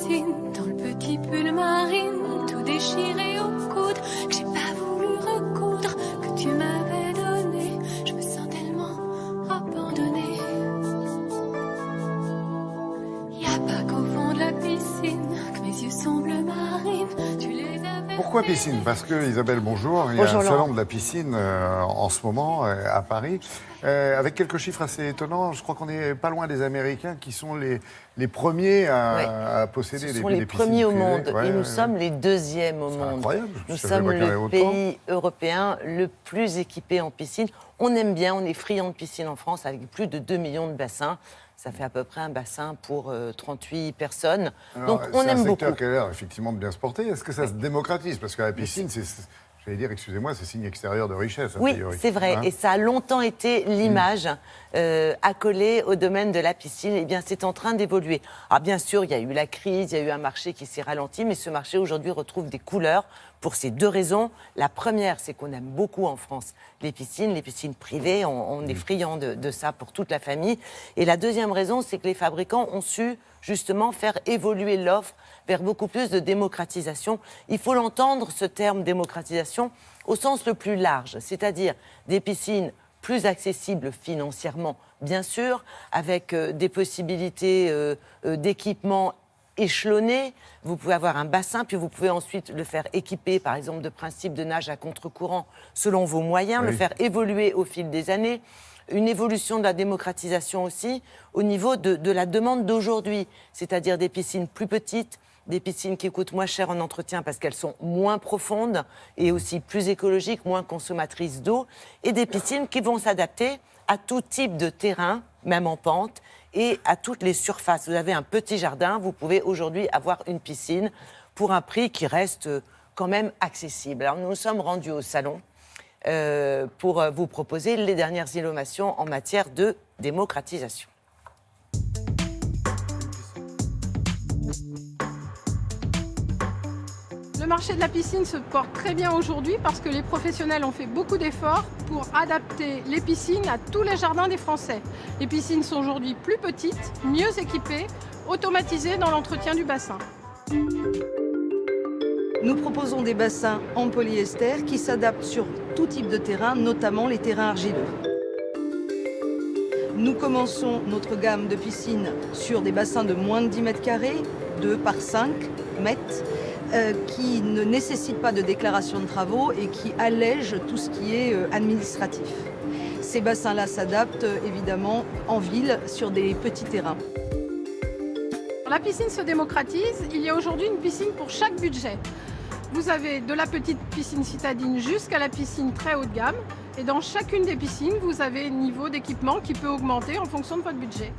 piscine, dans le petit pull marine, tout déchiré au coude, que j'ai pas voulu recoudre, que tu m'avais donné. Je me sens tellement abandonnée. Y a pas qu'au fond de la piscine que mes yeux sont bleu marine. Tu les avais. Pourquoi piscine? Parce que, Isabelle, bonjour. Il y a Bonjour, un Laurent. salon de la piscine en ce moment à Paris, avec quelques chiffres assez étonnants. Je crois qu'on n'est pas loin des Américains qui sont les premiers à posséder Ce des sont piscines les premiers au privées. monde Ouais, et nous ouais. sommes les deuxièmes au C'est monde. incroyable. Nous Je savais sommes pas qu'il y en avait le autant. pays européen le plus équipé en piscine. On aime bien, on est friand de piscine en France avec plus de 2 millions de bassins. Ça fait à peu près un bassin pour 38 personnes. Alors, Donc on aime C'est un beaucoup. secteur qui a l'air effectivement de bien se porter. Est-ce que ça se démocratise? Parce que la piscine, j'allais dire, excusez-moi, c'est signe extérieur de richesse, a Oui, priori. c'est vrai. Hein? Et ça a longtemps été l'image accolée au domaine de la piscine. Eh bien, c'est en train d'évoluer. Alors, bien sûr, il y a eu la crise, il y a eu un marché qui s'est ralenti, mais ce marché, aujourd'hui, retrouve des couleurs pour ces deux raisons. La première, c'est qu'on aime beaucoup en France les piscines privées. On est friand de ça pour toute la famille. Et la deuxième raison, c'est que les fabricants ont su justement faire évoluer l'offre vers beaucoup plus de démocratisation. Il faut l'entendre, ce terme démocratisation, au sens le plus large, c'est-à-dire des piscines plus accessibles financièrement, bien sûr, avec des possibilités d'équipement échelonné. Vous pouvez avoir un bassin, puis vous pouvez ensuite le faire équiper, par exemple, de principes de nage à contre-courant selon vos moyens, Oui. le faire évoluer au fil des années. Une évolution de la démocratisation aussi au niveau de la demande d'aujourd'hui, c'est-à-dire des piscines plus petites, des piscines qui coûtent moins cher en entretien parce qu'elles sont moins profondes et aussi plus écologiques, moins consommatrices d'eau, et des piscines qui vont s'adapter à tout type de terrain, même en pente, et à toutes les surfaces. Vous avez un petit jardin, vous pouvez aujourd'hui avoir une piscine pour un prix qui reste quand même accessible. Alors nous nous sommes rendus au salon pour vous proposer les dernières innovations en matière de démocratisation. Le marché de la piscine se porte très bien aujourd'hui parce que les professionnels ont fait beaucoup d'efforts pour adapter les piscines à tous les jardins des Français. Les piscines sont aujourd'hui plus petites, mieux équipées, automatisées dans l'entretien du bassin. Nous proposons des bassins en polyester qui s'adaptent sur tout type de terrain, notamment les terrains argileux. Nous commençons notre gamme de piscines sur des bassins de moins de 10 mètres carrés, 2 par 5 mètres, qui ne nécessitent pas de déclaration de travaux et qui allègent tout ce qui est administratif. Ces bassins-là s'adaptent évidemment en ville sur des petits terrains. La piscine se démocratise. Il y a aujourd'hui une piscine pour chaque budget. Vous avez de la petite piscine citadine jusqu'à la piscine très haut de gamme. Et dans chacune des piscines, vous avez un niveau d'équipement qui peut augmenter en fonction de votre budget.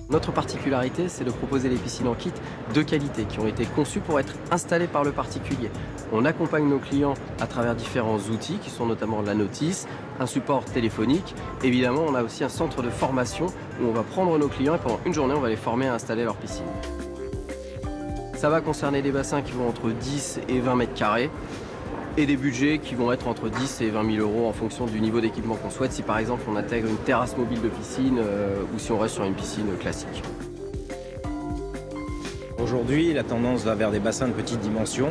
Notre particularité, c'est de proposer des piscines en kit de qualité qui ont été conçues pour être installées par le particulier. On accompagne nos clients à travers différents outils qui sont notamment la notice, un support téléphonique. Évidemment, on a aussi un centre de formation où on va prendre nos clients et pendant une journée, on va les former à installer leur piscine. Ça va concerner des bassins qui vont entre 10 et 20 mètres carrés et des budgets qui vont être entre 10 et 20 000 euros en fonction du niveau d'équipement qu'on souhaite. Si par exemple on intègre une terrasse mobile de piscine ou si on reste sur une piscine classique. Aujourd'hui, la tendance va vers des bassins de petite dimension,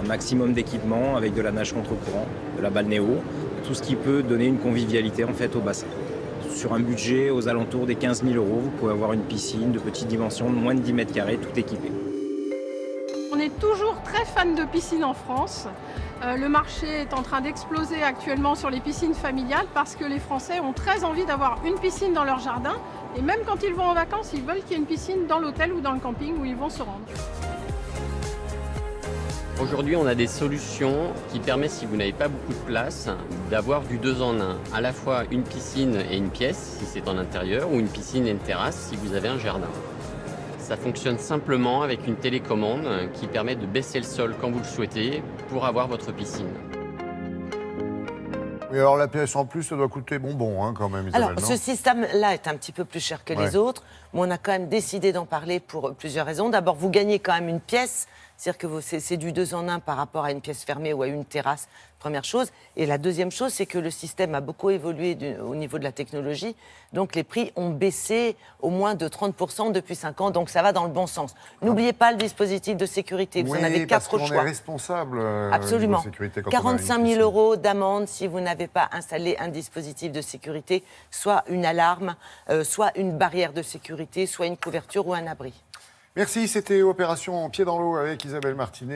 un maximum d'équipement avec de la nage contre-courant, de la balnéo, tout ce qui peut donner une convivialité en fait au bassin. Sur un budget aux alentours des 15 000 euros, vous pouvez avoir une piscine de petite dimension, de moins de 10 mètres carrés, tout équipé. On est toujours très fan de piscine en France. Le marché est en train d'exploser actuellement sur les piscines familiales parce que les Français ont très envie d'avoir une piscine dans leur jardin. Et même quand ils vont en vacances, ils veulent qu'il y ait une piscine dans l'hôtel ou dans le camping où ils vont se rendre. Aujourd'hui, on a des solutions qui permettent, si vous n'avez pas beaucoup de place, d'avoir du 2 en 1. À la fois une piscine et une pièce, si c'est en intérieur, ou une piscine et une terrasse, si vous avez un jardin. Ça fonctionne simplement avec une télécommande qui permet de baisser le sol quand vous le souhaitez pour avoir votre piscine. Oui, alors la pièce en plus, ça doit coûter bonbon hein, quand même, Isabelle, Alors, non? ce système-là est un petit peu plus cher que les autres, mais on a quand même décidé d'en parler pour plusieurs raisons. D'abord, vous gagnez quand même une pièce C'est-à-dire que c'est du 2 en 1 par rapport à une pièce fermée ou à une terrasse, première chose. Et la deuxième chose, c'est que le système a beaucoup évolué au niveau de la technologie. Donc les prix ont baissé au moins de 30% depuis 5 ans. Donc ça va dans le bon sens. N'oubliez pas le dispositif de sécurité. Vous en avez 4 choix. On est responsable Absolument. de sécurité quand 45 000 € d'amende si vous n'avez pas installé un dispositif de sécurité, soit une alarme, soit une barrière de sécurité, soit une couverture ou un abri. Merci, c'était Opération Pied dans l'eau avec Isabelle Martinet.